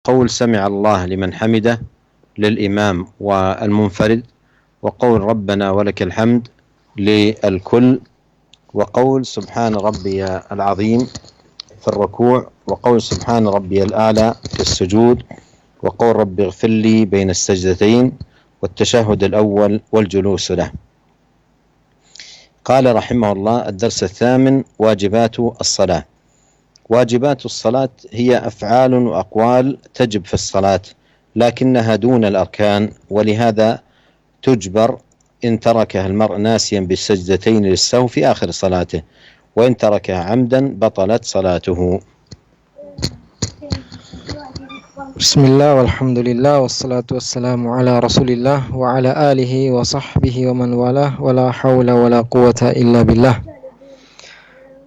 قول سمع الله لمن حمده للإمام والمنفرد، وقول ربنا ولك الحمد للكل، وقول سبحان ربي العظيم في الركوع، وقول سبحان ربي الأعلى في السجود، وقول رب اغفر لي بين السجدتين، والتشهد الأول والجلوس له. قال رحمه الله: الدرس الثامن: واجبات الصلاة. واجبات الصلاة هي أفعال وأقوال تجب في الصلاة، لكنها دون الأركان، ولهذا تجبر إن تركها المرء ناسيا بالسجدتين للسهو في آخر صلاته، وإن تركها عمدا بطلت صلاته. بسم الله والحمد لله والصلاة والسلام على رسول الله وعلى آله وصحبه ومن والاه ولا حول ولا قوة إلا بالله.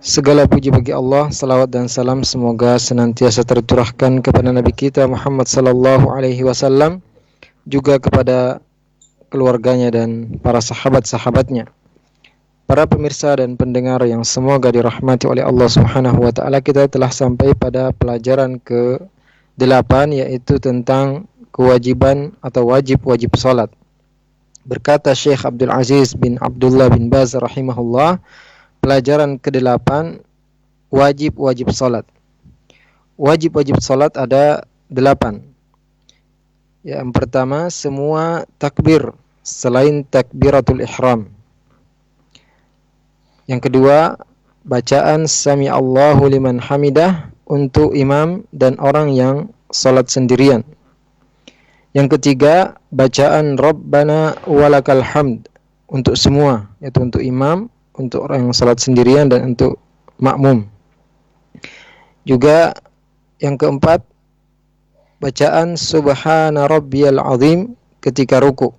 Segala puji bagi Allah, salawat dan salam semoga senantiasa tercurahkan kepada Nabi kita Muhammad sallallahu alaihi wasallam, juga kepada keluarganya dan para sahabat-sahabatnya. Para pemirsa dan pendengar yang semoga dirahmati oleh Allah Subhanahu wa taala, kita telah sampai pada pelajaran ke-8, yaitu tentang kewajiban atau wajib salat. Berkata Syekh Abdul Aziz bin Abdullah bin Baz rahimahullah, pelajaran ke-8, wajib salat. Wajib salat ada 8. Yang pertama, semua takbir selain takbiratul ihram. Yang kedua, bacaan sami Allahu liman hamidah untuk imam dan orang yang salat sendirian. Yang ketiga, bacaan Rabbana walakal hamd untuk semua, yaitu untuk imam, untuk orang yang salat sendirian, dan untuk makmum. Juga yang keempat, bacaan subhana rabbiyal azim ketika ruku.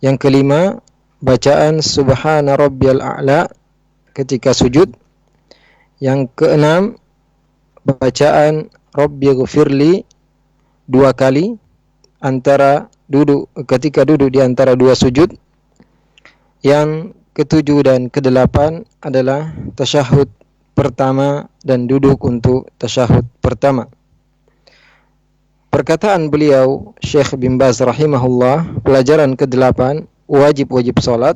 Yang kelima, bacaan subhana rabbiyal a'la ketika sujud. Yang keenam, bacaan rabbi ghfirli 2 kali ketika duduk di antara 2 sujud. Yang ketujuh dan ke-8 adalah tasyahud pertama dan duduk untuk tasyahud pertama. Perkataan beliau Syekh bin Baz rahimahullah, pelajaran ke-8, wajib salat.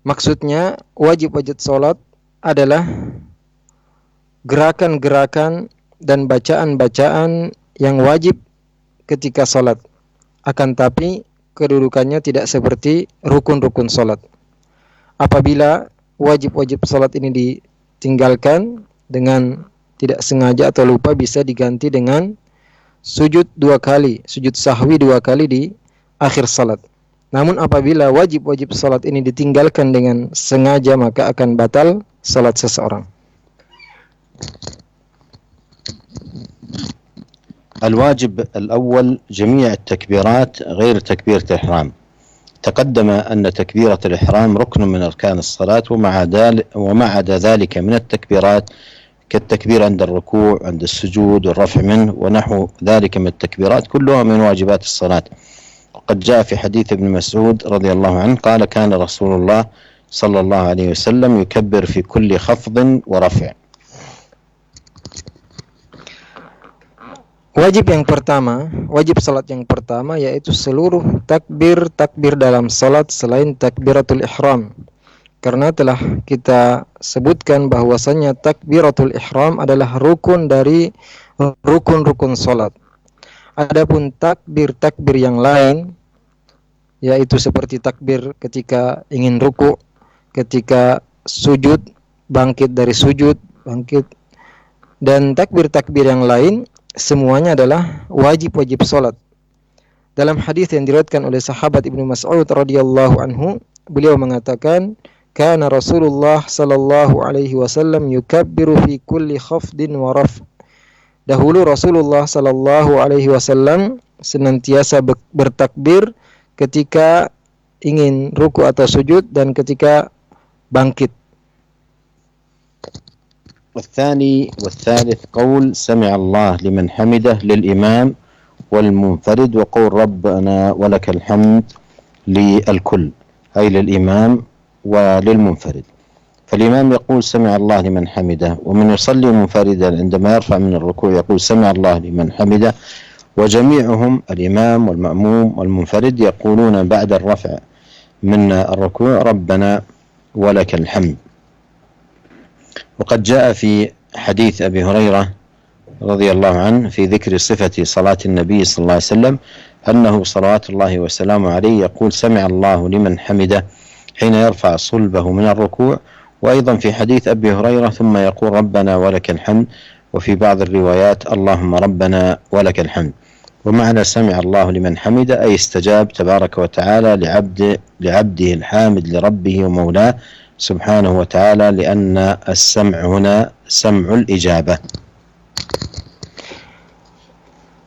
Maksudnya wajib salat adalah gerakan-gerakan dan bacaan-bacaan yang wajib ketika salat, akan tapi kedudukannya tidak seperti rukun-rukun salat. Apabila wajib salat ini ditinggalkan dengan tidak sengaja atau lupa, bisa diganti dengan sujud 2 kali, sujud sahwi 2 kali di akhir salat. Namun apabila wajib salat ini ditinggalkan dengan sengaja, maka akan batal salat seseorang. الواجب الأول جميع التكبيرات غير تكبيرة الإحرام. تقدم أن تكبيرة الإحرام ركن من أركان الصلاة، وما عدا ذلك من التكبيرات كالتكبير عند الركوع، عند السجود والرفع منه ونحو ذلك من التكبيرات، كلها من واجبات الصلاة. وقد جاء في حديث ابن مسعود رضي الله عنه قال: كان رسول الله صلى الله عليه وسلم يكبر في كل خفض ورفع. Wajib salat yang pertama yaitu seluruh takbir dalam salat selain takbiratul ihram. Karena telah kita sebutkan bahwasanya takbiratul ihram adalah rukun dari rukun-rukun salat. Adapun takbir yang lain, yaitu seperti takbir ketika ingin ruku, ketika sujud, bangkit dari sujud, dan takbir yang lain, semuanya adalah wajib salat. Dalam hadis yang diriwayatkan oleh sahabat Ibnu Mas'ud radhiyallahu anhu, beliau mengatakan, kana Rasulullah sallallahu alaihi wasallam yukabbiru fi kulli khafdin wa raf'. Dahulu Rasulullah sallallahu alaihi wasallam senantiasa bertakbir ketika ingin ruku atau sujud dan ketika bangkit. والثاني والثالث قول سمع الله لمن حمده للإمام والمنفرد، وقول ربنا ولك الحمد للكل، أي للإمام وللمنفرد. فالإمام يقول سمع الله لمن حمده، ومن يصلي منفردا عندما يرفع من الركوع يقول سمع الله لمن حمده، وجميعهم الإمام والمأموم والمنفرد يقولون بعد الرفع من الركوع ربنا ولك الحمد. وقد جاء في حديث أبي هريرة رضي الله عنه في ذكر صفة صلاة النبي صلى الله عليه وسلم أنه صلوات الله وسلامه عليه يقول سمع الله لمن حمده حين يرفع صلبه من الركوع، وأيضا في حديث أبي هريرة ثم يقول ربنا ولك الحمد، وفي بعض الروايات اللهم ربنا ولك الحمد. ومعنى سمع الله لمن حمده أي استجاب تبارك وتعالى لعبده الحامد لربه ومولاه سبحانه وتعالى، لأن السمع هنا سمع الإجابة.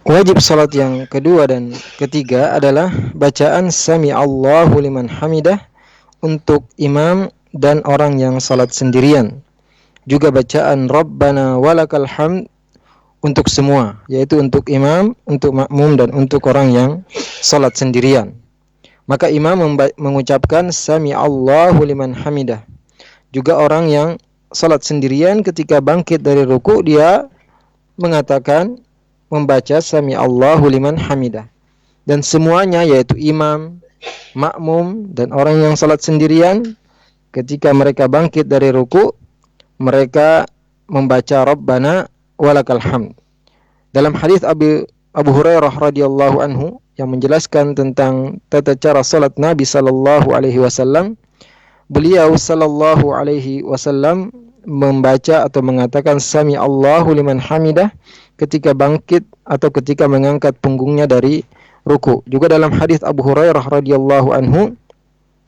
Wajib salat yang kedua dan ketiga adalah bacaan Sami Allahu liman hamidah untuk imam dan orang yang salat sendirian. Juga bacaan Rabbana walakal hamd untuk semua, yaitu untuk imam, untuk makmum, dan untuk orang yang salat sendirian. Maka imam mengucapkan Sami Allahu liman hamidah. Juga orang yang salat sendirian ketika bangkit dari ruku dia mengatakan membaca Sami Allahu liman hamidah. Dan semuanya yaitu imam, makmum, dan orang yang salat sendirian ketika mereka bangkit dari ruku mereka membaca Rabbana walakal hamd. Dalam hadis Abu Hurairah radhiyallahu anhu yang menjelaskan tentang tata cara salat Nabi sallallahu alaihi wasallam, beliau sallallahu alaihi wasallam membaca atau mengatakan Sami Allahu liman hamidah ketika bangkit atau ketika mengangkat punggungnya dari ruku. Juga dalam hadis Abu Hurairah radhiyallahu anhu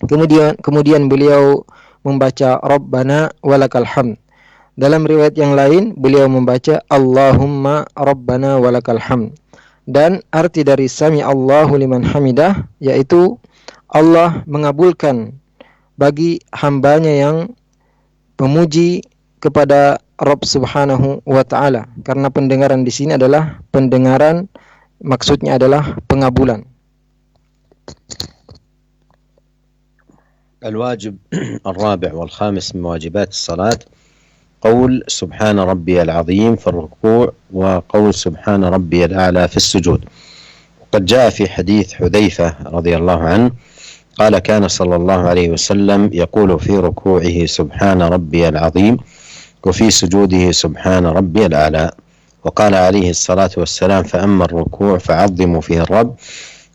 kemudian beliau membaca Rabbana walakal hamd. Dalam riwayat yang lain beliau membaca Allahumma Rabbana walakal hamd. Dan arti dari Sami Allahu liman hamidah yaitu Allah mengabulkan bagi hambanya yang memuji kepada Rabb Subhanahu wa ta'ala. Karena pendengaran di sini adalah pendengaran, maksudnya adalah pengabulan. الواجب الرابع والخامس من واجبات الصلاة قول سبحان ربي العظيم في الركوع وقول سبحان ربي الأعلى في السجود. وقد جاء في حديث حذيفة رضي الله عنه قال كان صلى الله عليه وسلم يقول في ركوعه سبحان ربي العظيم وفي سجوده سبحان ربي الأعلى. وقال عليه الصلاة والسلام فأما الركوع فعظموا فيه الرب،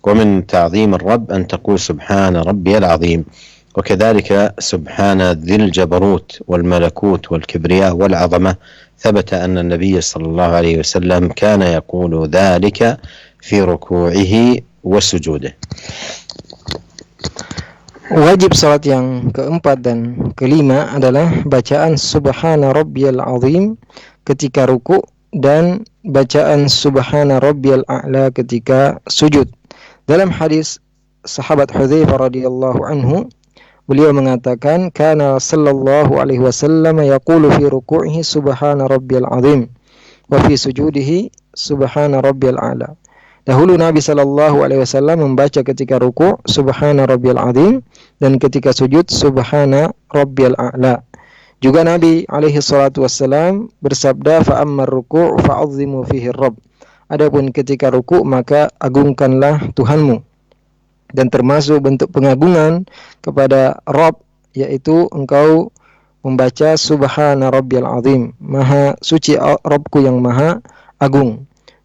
ومن تعظيم الرب أن تقول سبحان ربي العظيم. وكذلك سبحان ذي الجبروت والملكوت والكبرياء والعظمة، ثبت أن النبي صلى الله عليه وسلم كان يقول ذلك في ركوعه وسجوده. Wajib salat yang keempat dan kelima adalah bacaan Subhana Rabbiyal Azim ketika ruku dan bacaan Subhana Rabbiyal A'la ketika sujud. Dalam hadis sahabat Hudzaifah radhiyallahu anhu, beliau mengatakan kana sallallahu alaihi wasallam yaqulu fi ruku'ihi Subhana Rabbiyal Azim wa fi sujudihi Subhana Rabbiyal A'la. Dahulu Nabi sallallahu alaihi wasallam membaca ketika ruku' Subhana Rabbiyal Azim dan ketika sujud Subhana Rabbiyal A'la. Juga Nabi alaihi salatu wassalam bersabda fa ammar ruku' fa'azzimu fihi Rabb. Adapun ketika ruku' maka agungkanlah Tuhanmu. Dan termasuk bentuk pengagungan kepada Rabb yaitu engkau membaca Subhana Rabbiyal Azim, Maha suci Rabbku yang maha agung.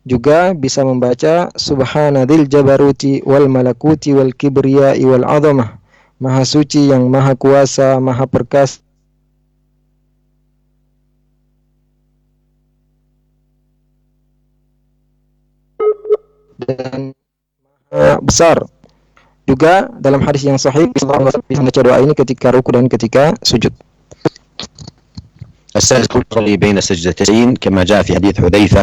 Juga bisa membaca Subhana dzil jabaruti wal malakuti wal kibriyai wal azamah, Maha suci yang maha kuasa, maha perkasa dan maha besar. Juga dalam hadis yang sahih bisa membaca doa ini ketika ruku dan ketika sujud. السادس يصلي بين السجدتين كما جاء في حديث حذيفة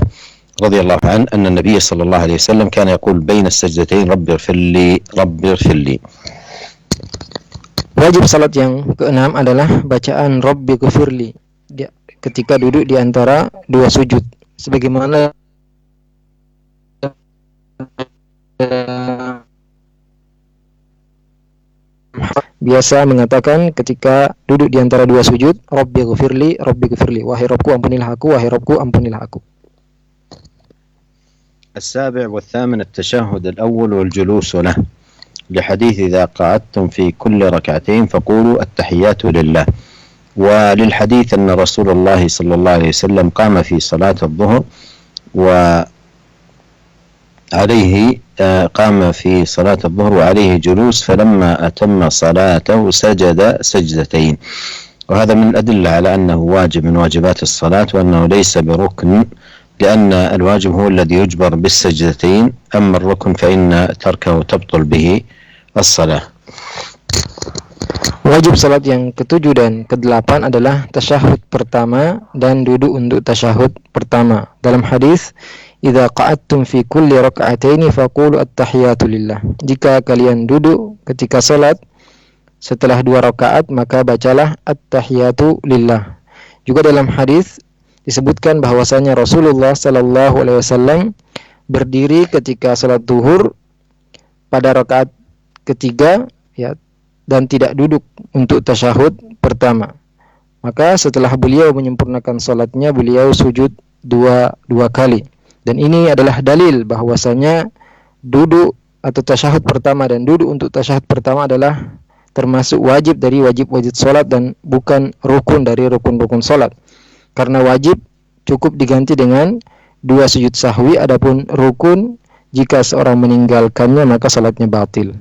رضي الله عنه أن النبي صلى الله عليه وسلم كان يقول بين السجدتين رب اغفر لي رب اغفر لي. Wajib salat yang keenam adalah bacaan Rabbi ghfirli ketika duduk di antara dua sujud, sebagaimana biasa mengatakan ketika duduk di antara dua sujud, Rabbi ghfirli, wahai Rabbku ampunilah aku, wahai Rabbku ampunilah aku. السابع والثامن التشهد الأول والجلوس له، لحديث إذا قعدتم في كل ركعتين فقولوا التحيات لله، وللحديث أن رسول الله صلى الله عليه وسلم قام في صلاة الظهر وعليه جلوس، فلما أتم صلاته سجد سجدتين، وهذا من الأدلة على أنه واجب من واجبات الصلاة، وأنه ليس بركن، لأن الواجب هو الذي يجبر بالسجدتين، أما الركن فإن تركه تبطل به الصلاة. Wajib salat yang ketujuh dan kedelapan adalah tasyahud pertama dan duduk untuk tasyahud pertama. Dalam hadis, "Idza qa'adtum fi kulli rak'ataini faqulu at-tahiyatu lillah." Jika kalian duduk ketika salat setelah 2 rakaat, maka bacalah at-tahiyatu lillah. Juga dalam hadis disebutkan bahwasanya Rasulullah sallallahu alaihi wasallam berdiri ketika salat zuhur pada rakaat ketiga, ya, dan tidak duduk untuk tasyahud pertama. Maka setelah beliau menyempurnakan salatnya, beliau sujud dua kali. Dan ini adalah dalil bahwasanya duduk atau tasyahud pertama dan duduk untuk tasyahud pertama adalah termasuk wajib dari wajib-wajib salat dan bukan rukun dari rukun-rukun salat. Karena wajib cukup diganti dengan 2 sujud sahwi, adapun rukun jika seorang meninggalkannya maka salatnya batil.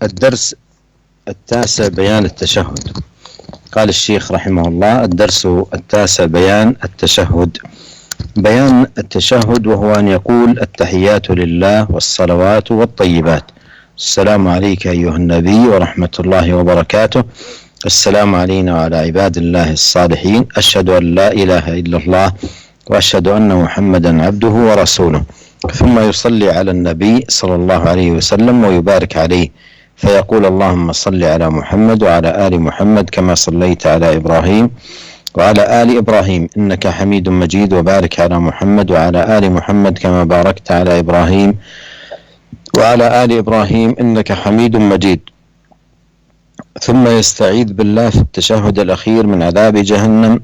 الدرس التاسع بيان التشهد. قال الشيخ رحمه الله: الدرس التاسع بيان التشهد. بيان التشهد وهو أن يقول التحيات لله والصلوات والطيبات: السلام عليك أيها النبي ورحمة الله وبركاته، السلام علينا وعلى عباد الله الصالحين، أشهد أن لا إله إلا الله وأشهد أن محمدا عبده ورسوله، ثم يصلي على النبي صلى الله عليه وسلم ويبارك عليه، فيقول: اللهم صل على محمد وعلى آل محمد كما صليت على إبراهيم وعلى آل إبراهيم إنك حميد مجيد، وبارك على محمد وعلى آل محمد كما باركت على إبراهيم وعلى آل إبراهيم إنك حميد مجيد. ثم يستعيذ بالله في التشهد الأخير من عذاب جهنم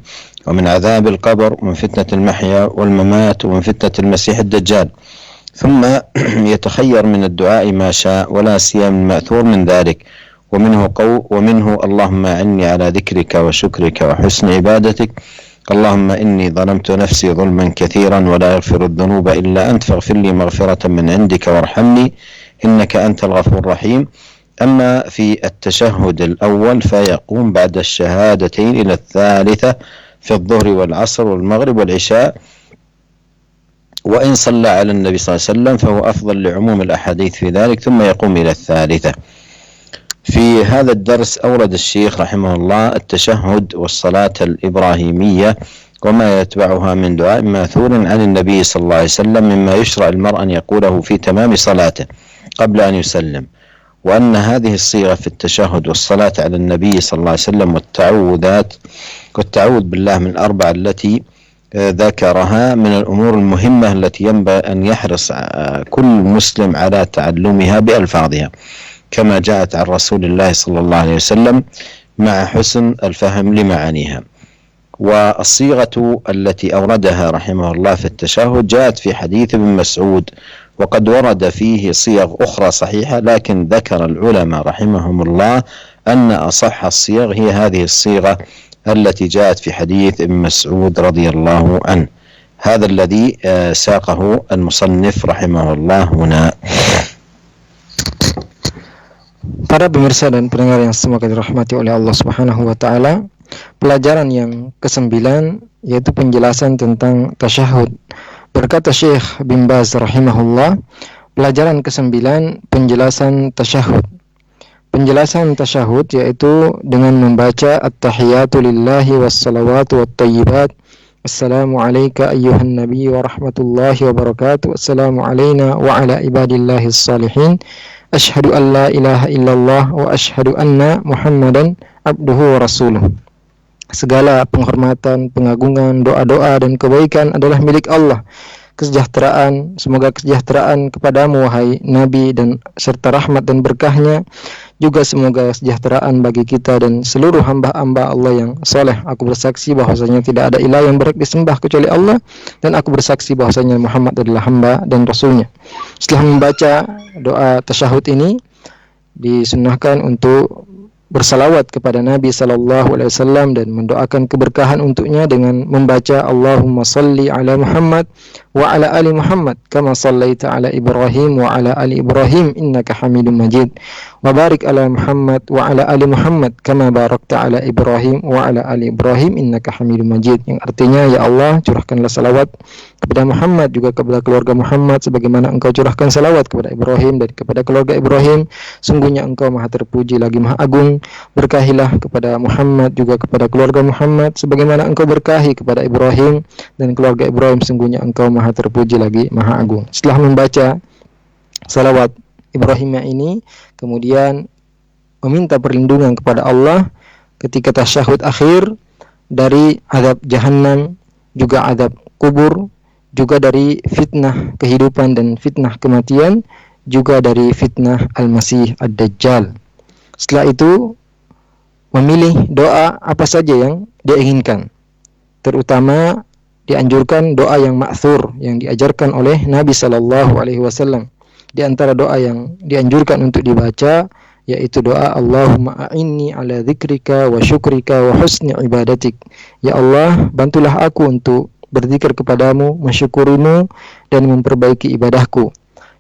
ومن عذاب القبر ومن فتنة المحيا والممات ومن فتنة المسيح الدجال، ثم يتخير من الدعاء ما شاء، ولا سيما المأثور من ذلك، ومنه اللهم أعني على ذكرك وشكرك وحسن عبادتك، اللهم إني ظلمت نفسي ظلما كثيرا ولا يغفر الذنوب إلا أنت، فاغفر لي مغفرة من عندك وارحمني إنك أنت الغفور الرحيم. أما في التشهد الأول فيقوم بعد الشهادتين إلى الثالثة في الظهر والعصر والمغرب والعشاء، وإن صلى على النبي صلى الله عليه وسلم فهو أفضل لعموم الأحاديث في ذلك، ثم يقوم إلى الثالثة. في هذا الدرس أورد الشيخ رحمه الله التشهد والصلاة الإبراهيمية وما يتبعها من دعاء ماثور عن النبي صلى الله عليه وسلم، مما يشرع المرء أن يقوله في تمام صلاته قبل أن يسلم، وأن هذه الصيغة في التشهد والصلاة على النبي صلى الله عليه وسلم والتعوذ بالله من الأربع التي ذكرها من الأمور المهمة التي ينبغي أن يحرص كل مسلم على تعلمها بألفاظها كما جاءت عن رسول الله صلى الله عليه وسلم مع حسن الفهم لمعانيها. والصيغة التي أوردها رحمه الله في التشهد جاءت في حديث ابن مسعود، وقد ورد فيه صيغ أخرى صحيحة، لكن ذكر العلماء رحمهم الله أن أصح الصيغ هي هذه الصيغة التي جاءت في حديث ابن مسعود رضي الله عنه. هذا الذي ساقه المصنف رحمه الله هنا. Para pemirsa dan pendengar yang semoga dirahmati oleh Allah Subhanahu wa taala, pelajaran yang ke-9 yaitu penjelasan tentang tasyahud. Berkata Syekh bin Baz rahimahullah, pelajaran ke-9 penjelasan tasyahud. Penjelasan tasyahud yaitu dengan membaca at-tahiyatu lillahi was-salawatu wat-tayyibat. Assalamu alayka ayyuhan nabiy wa rahmatullahi wa barakatuh. Assalamu alayna wa ala ibadillahis salihin. Asyhadu an la ilaha illallah wa asyhadu anna Muhammadan abduhu wa rasuluh. Segala penghormatan, pengagungan, doa-doa dan kebaikan adalah milik Allah. semoga kesejahteraan kepadamu wahai Nabi dan serta rahmat dan berkahnya, juga semoga kesejahteraan bagi kita dan seluruh hamba-hamba Allah yang soleh. Aku bersaksi bahwasanya tidak ada ilah yang berhak disembah kecuali Allah, dan aku bersaksi bahwasanya Muhammad adalah hamba dan rasulnya. Setelah membaca doa tasyahud ini, disunnahkan untuk bersalawat kepada Nabi SAW dan mendoakan keberkahan untuknya dengan membaca Allahumma salli ala Muhammad wa ala ali Muhammad kama sallaita ala Ibrahim wa ala ali Ibrahim innaka Hamidum Majid, wa barik ala Muhammad wa ala ali Muhammad kama barakta ala Ibrahim wa ala ali Ibrahim innaka Hamidum Majid, yang artinya, ya Allah, curahkanlah salawat kepada Muhammad juga kepada keluarga Muhammad sebagaimana engkau curahkan salawat kepada Ibrahim dan kepada keluarga Ibrahim, sungguhnya engkau maha terpuji lagi maha agung. Berkahilah kepada Muhammad juga kepada keluarga Muhammad sebagaimana engkau berkahi kepada Ibrahim dan keluarga Ibrahim, sungguhnya engkau maha terpuji lagi maha agung. Setelah membaca salawat Ibrahimiyah ini, kemudian meminta perlindungan kepada Allah ketika tasyahud akhir dari azab jahannam, juga azab kubur, juga dari fitnah kehidupan dan fitnah kematian, juga dari fitnah Al-Masih Ad-Dajjal. Setelah itu memilih doa apa saja yang dia inginkan. Terutama dianjurkan doa yang ma'thur yang diajarkan oleh Nabi SAW. Di antara doa yang dianjurkan untuk dibaca yaitu doa Allahumma a'inni ala dzikrika wa syukrika wa husni ibadatik. Ya Allah, bantulah aku untuk berzikir kepadamu, mensyukurimu dan memperbaiki ibadahku.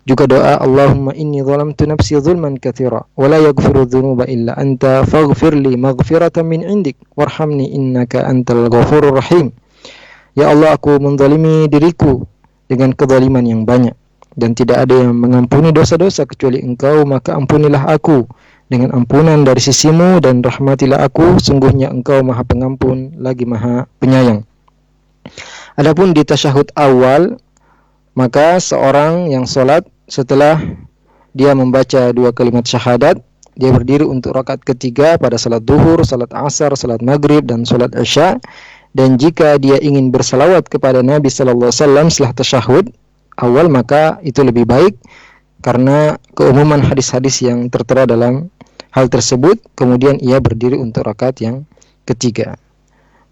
Juga doa Allahumma inni zalamtu nafsi zulman katsira wa la yaghfiru dzunuba illa anta faghfirli maghfiratan min indik warhamni innaka antal ghafurur rahim. Ya Allah, aku menzalimi diriku dengan kezaliman yang banyak dan tidak ada yang mengampuni dosa-dosa kecuali Engkau, maka ampunilah aku dengan ampunan dari sisimu dan rahmatilah aku, sungguhnya Engkau maha pengampun lagi maha penyayang. Adapun di tasyahud awal, maka seorang yang sholat setelah dia membaca 2 kalimat syahadat, dia berdiri untuk rakaat ketiga pada salat duhur, salat asar, salat maghrib, dan salat isya. Dan jika dia ingin bersalawat kepada Nabi SAW setelah tasyahud awal, maka itu lebih baik karena keumuman hadis-hadis yang tertera dalam hal tersebut. Kemudian ia berdiri untuk rakaat yang ketiga.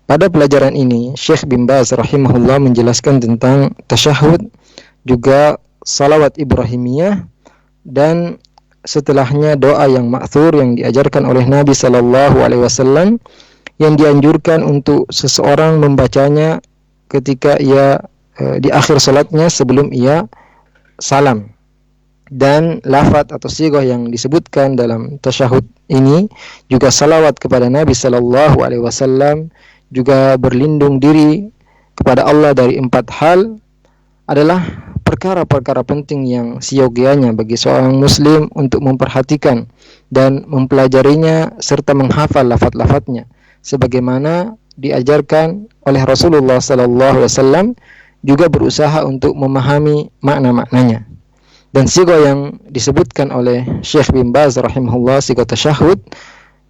Pada pelajaran ini, Syekh bin Baz rahimahullah menjelaskan tentang tasyahud, juga salawat Ibrahimiyah, dan setelahnya doa yang ma'thur yang diajarkan oleh Nabi SAW yang dianjurkan untuk seseorang membacanya ketika ia di akhir salatnya sebelum ia salam. Dan lafaz atau sighah yang disebutkan dalam tasyahud ini juga salawat kepada Nabi SAW, juga berlindung diri kepada Allah dari 4 hal, adalah perkara-perkara penting yang seyogianya bagi seorang muslim untuk memperhatikan dan mempelajarinya serta menghafal lafaz-lafaznya sebagaimana diajarkan oleh Rasulullah SAW, juga berusaha untuk memahami makna-maknanya. Dan sighah yang disebutkan oleh Syekh bin Baz rahimahullah, sighah tasyahud,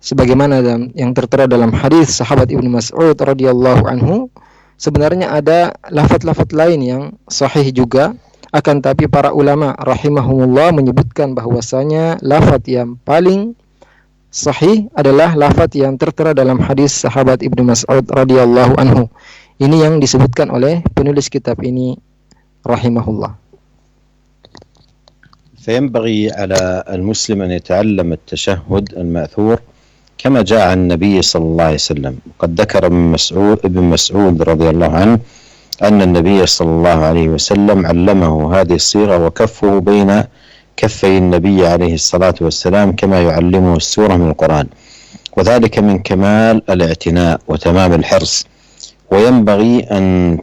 sebagaimana yang tertera dalam hadis sahabat Ibnu Mas'ud radhiyallahu anhu, sebenarnya ada lafaz-lafaz lain yang sahih juga, akan tapi para ulama rahimahumullah menyebutkan bahwasanya lafaz yang paling sahih adalah lafaz yang tertera dalam hadis sahabat Ibnu Mas'ud radhiyallahu anhu. Ini yang disebutkan oleh penulis kitab ini rahimahullah. فينبغي على المسلم أن يتعلم التشهد المأثور كما جاء عن النبي صلى الله عليه وسلم. وقد ذكر ابن مسعود رضي الله عنه أن النبي صلى الله عليه وسلم علمه هذه الصيغة وكفه بين كفي النبي عليه الصلاة والسلام كما يعلمه السورة من القرآن، وذلك من كمال الاعتناء وتمام الحرص. وينبغي أن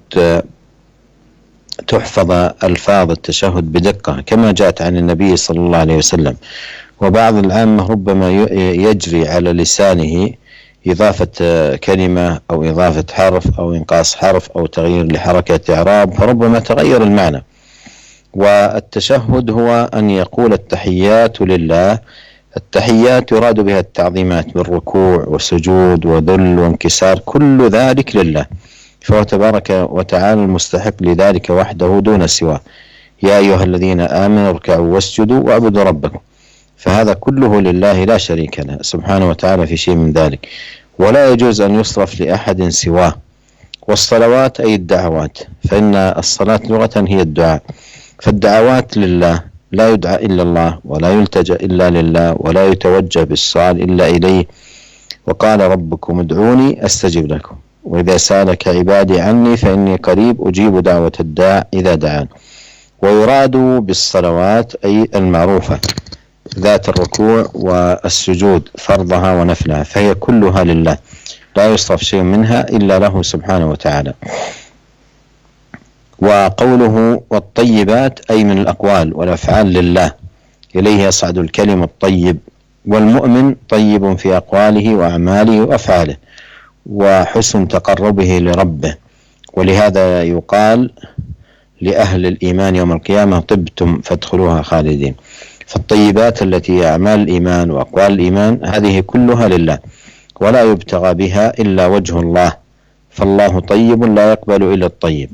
تحفظ ألفاظ التشهد بدقة كما جاءت عن النبي صلى الله عليه وسلم. وبعض العامة ربما يجري على لسانه إضافة كلمة أو إضافة حرف أو إنقاص حرف أو تغيير لحركة إعراب، فربما تغير المعنى. والتشهد هو أن يقول التحيات لله. التحيات يراد بها التعظيمات بالركوع والسجود وذل وانكسار، كل ذلك لله. فهو تبارك وتعالى المستحق لذلك وحده دون سواه. يا أيها الذين آمنوا اركعوا واسجدوا واعبدوا ربكم، فهذا كله لله لا شريك له سبحانه وتعالى في شيء من ذلك، ولا يجوز أن يصرف لأحد سواه. والصلوات أي الدعوات، فإن الصلاة لغة هي الدعاء، فالدعوات لله، لا يدعى إلا الله، ولا يلتجأ إلا لله، ولا يتوجه بالسؤال إلا إليه. وقال ربكم ادعوني أستجب لكم، وإذا سألك عبادي عني فإني قريب أجيب دعوة الداع إذا دعان. ويراد بالصلوات أي المعروفة ذات الركوع والسجود فرضها ونفلها، فهي كلها لله، لا يصرف شيء منها إلا له سبحانه وتعالى. وقوله والطيبات أي من الأقوال والأفعال لله، إليه يصعد الكلم الطيب، والمؤمن طيب في أقواله وأعماله وأفعاله وحسن تقربه لربه، ولهذا يقال لأهل الإيمان يوم القيامة طبتم فادخلوها خالدين. فالطيبات التي هي أعمال الإيمان وأقوال الإيمان هذه كلها لله، ولا يبتغى بها إلا وجه الله، فالله طيب لا يقبل إلا الطيب.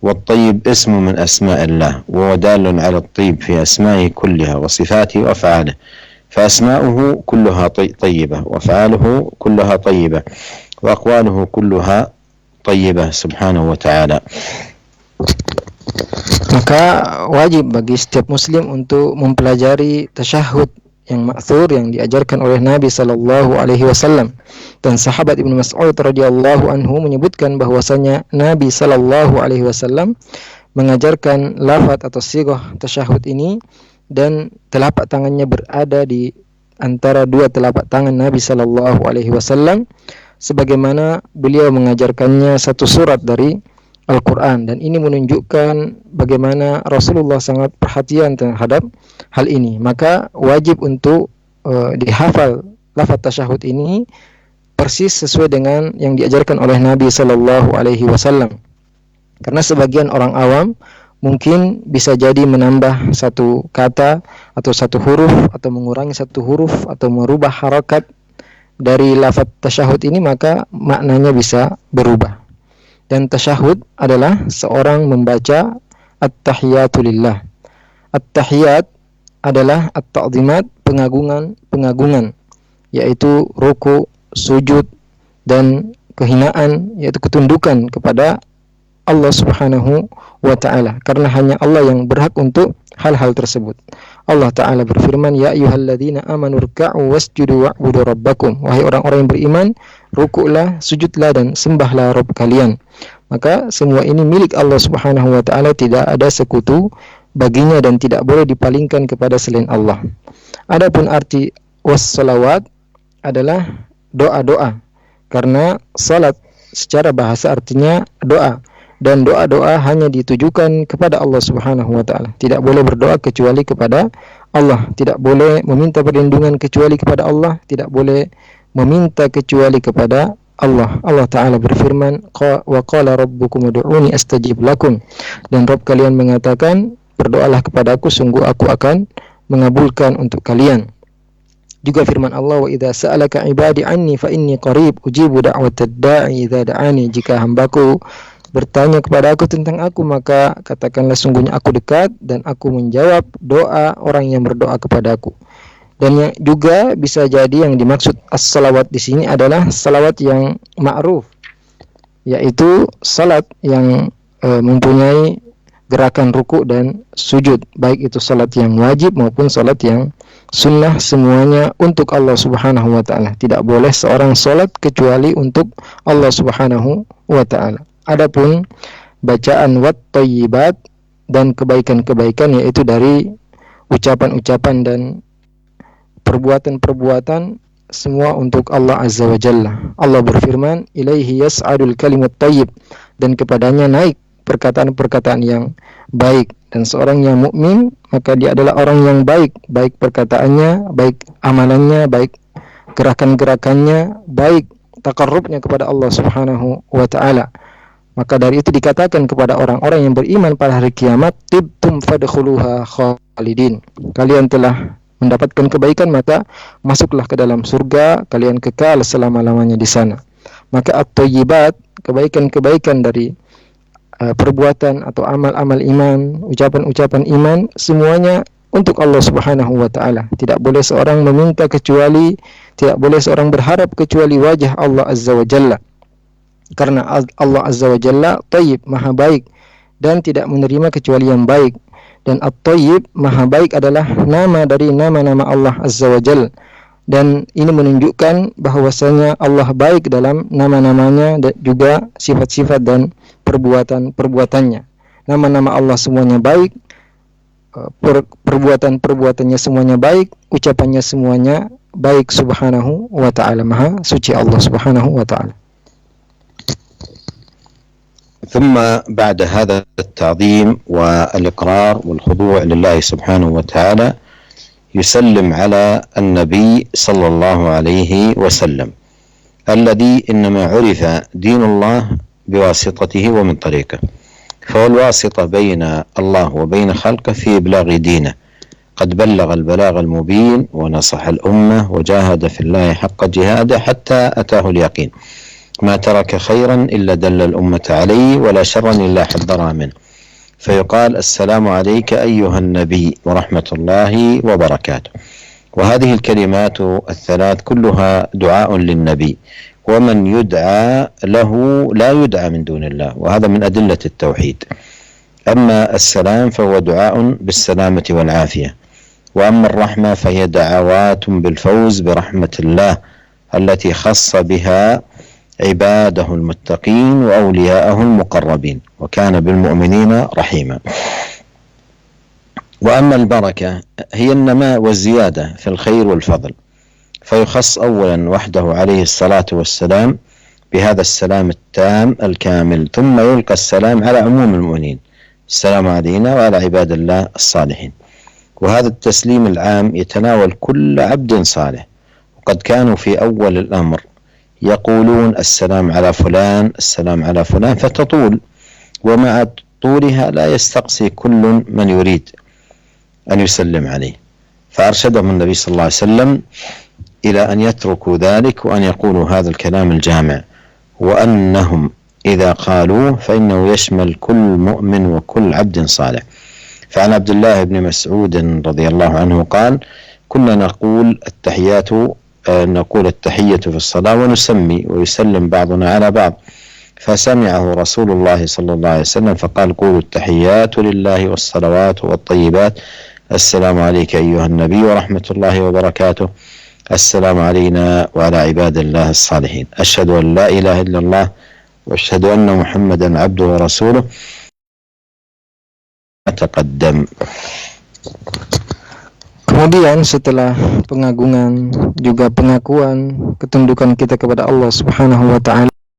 والطيب اسم من أسماء الله، وهو دال على الطيب في أسمائه كلها وصفاته وأفعاله، فأسماؤه كلها طيبة، وأفعاله كلها طيبة، وأقواله كلها طيبة سبحانه وتعالى. Maka wajib bagi setiap muslim untuk mempelajari tasyahud yang ma'thur yang diajarkan oleh Nabi sallallahu alaihi wasallam. Dan sahabat Ibnu Mas'ud radhiyallahu anhu menyebutkan bahwasanya Nabi sallallahu alaihi wasallam mengajarkan lafaz atau sighah tasyahud ini, dan telapak tangannya berada di antara dua telapak tangan Nabi sallallahu alaihi wasallam sebagaimana beliau mengajarkannya satu surat dari Al-Quran. Dan ini menunjukkan bagaimana Rasulullah sangat perhatian terhadap hal ini. Maka wajib untuk dihafal lafaz tasyahud ini persis sesuai dengan yang diajarkan oleh Nabi sallallahu alaihi wasallam. Karena sebagian orang awam mungkin bisa jadi menambah satu kata atau satu huruf, atau mengurangi satu huruf, atau merubah harakat dari lafaz tasyahud ini, maka maknanya bisa berubah. Dan tasyahud adalah seorang membaca at-tahiyatu lillah. At-tahiyat adalah at-ta'zimat, pengagungan, yaitu ruku, sujud, dan kehinaan, yaitu ketundukan kepada Allah Subhanahu wa ta'ala, karena hanya Allah yang berhak untuk hal-hal tersebut. Allah Ta'ala berfirman, ya ayyuhalladzina amanu ruk'u wasjudu wa'budu rabbakum, wahai orang-orang yang beriman, rukuklah, sujudlah, dan sembahlah Rabb kalian. Maka semua ini milik Allah Subhanahu wa ta'ala, tidak ada sekutu baginya dan tidak boleh dipalingkan kepada selain Allah. Adapun arti wassalawat adalah doa-doa, karena salat secara bahasa artinya doa, dan doa-doa hanya ditujukan kepada Allah Subhanahu wa ta'ala. Tidak boleh berdoa kecuali kepada Allah, tidak boleh meminta perlindungan kecuali kepada Allah, tidak boleh meminta kecuali kepada Allah. Allah Ta'ala berfirman, wa qala rabbukum ud'uni astajib lakum, dan Rabb kalian mengatakan, berdoalah kepadaku, sungguh aku akan mengabulkan untuk kalian. Juga firman Allah, wa idza sa'alaka ibadi anni fa inni qarib ujibu da'watad da'i idza da'ani, jika hambaku bertanya kepada aku tentang aku, maka katakanlah sungguhnya aku dekat dan aku menjawab doa orang yang berdoa kepadaku. Dan yang juga bisa jadi yang dimaksud as-salawat di sini adalah salawat yang ma'ruf, yaitu salat yang mempunyai gerakan ruku dan sujud, baik itu salat yang wajib maupun salat yang sunnah, semuanya untuk Allah Subhanahu wa ta'ala. Tidak boleh seorang salat kecuali untuk Allah Subhanahu wa ta'ala. Adapun bacaan wat thayyibat dan kebaikan-kebaikan, yaitu dari ucapan-ucapan dan perbuatan-perbuatan, semua untuk Allah Azza wa Jalla. Allah berfirman, ilaihi yas'adul kalimut thayyib, dan kepadanya naik perkataan-perkataan yang baik. Dan seorang yang mukmin, maka dia adalah orang yang baik, baik perkataannya, baik amalannya, baik gerakan-gerakannya, baik taqarrubnya kepada Allah Subhanahu wa ta'ala. Maka dari itu dikatakan kepada orang-orang yang beriman pada hari kiamat, tibtum fadkhuluha khalidin, kalian telah mendapatkan kebaikan, maka masuklah ke dalam surga, kalian kekal selama-lamanya di sana. Maka at-thayyibat, kebaikan-kebaikan dari perbuatan atau amal-amal iman, ucapan-ucapan iman, semuanya untuk Allah Subhanahu wa taala. Tidak boleh seorang meminta kecuali, tidak boleh seorang berharap kecuali wajah Allah Azza wa Jalla. Karena Allah Azza wa Jalla thayyib, maha baik, dan tidak menerima kecuali yang baik. Dan at-thayyib, maha baik, adalah nama dari nama-nama Allah Azza wa Jalla. Dan ini menunjukkan bahwasanya Allah baik dalam nama-namanya dan juga sifat-sifat dan perbuatan-perbuatannya. Nama-nama Allah semuanya baik, perbuatan-perbuatannya semuanya baik, ucapannya semuanya baik subhanahu wa ta'ala. Maha suci Allah subhanahu wa ta'ala. ثم بعد هذا التعظيم والإقرار والخضوع لله سبحانه وتعالى يسلم على النبي صلى الله عليه وسلم الذي إنما عرف دين الله بواسطته ومن طريقه، فهو الواسطة بين الله وبين خلقه في إبلاغ دينه. قد بلغ البلاغ المبين ونصح الأمة وجاهد في الله حق جهاده حتى أتاه اليقين. ما ترك خيرا إلا دل الأمة عليه ولا شرا إلا حذرها منه. فيقال السلام عليك أيها النبي ورحمة الله وبركاته. وهذه الكلمات الثلاث كلها دعاء للنبي، ومن يدعى له لا يدعى من دون الله، وهذا من أدلة التوحيد. أما السلام فهو دعاء بالسلامة والعافية، وأما الرحمة فهي دعوات بالفوز برحمة الله التي خص بها عباده المتقين وأولياءه المقربين، وكان بالمؤمنين رحيما. وأما البركة هي النماء والزيادة في الخير والفضل، فيخص أولا وحده عليه الصلاة والسلام بهذا السلام التام الكامل، ثم يلقى السلام على عموم المؤمنين، السلام علينا وعلى عباد الله الصالحين. وهذا التسليم العام يتناول كل عبد صالح، وقد كانوا في أول الأمر يقولون السلام على فلان السلام على فلان فتطول، ومع طولها لا يستقصي كل من يريد أن يسلم عليه، فأرشدهم النبي صلى الله عليه وسلم إلى أن يتركوا ذلك وأن يقولوا هذا الكلام الجامع، وأنهم إذا قالوه فإنه يشمل كل مؤمن وكل عبد صالح. فعن عبد الله بن مسعود رضي الله عنه قال: كنا نقول التحية في الصلاة ونسمي ويسلم بعضنا على بعض، فسمعه رسول الله صلى الله عليه وسلم فقال: قولوا التحيات لله والصلوات والطيبات، السلام عليك أيها النبي ورحمة الله وبركاته، السلام علينا وعلى عباد الله الصالحين، أشهد أن لا إله إلا الله وأشهد أن محمدا عبده ورسوله. تقدم. Kemudian setelah pengagungan juga pengakuan ketundukan kita kepada Allah Subhanahu wa taala,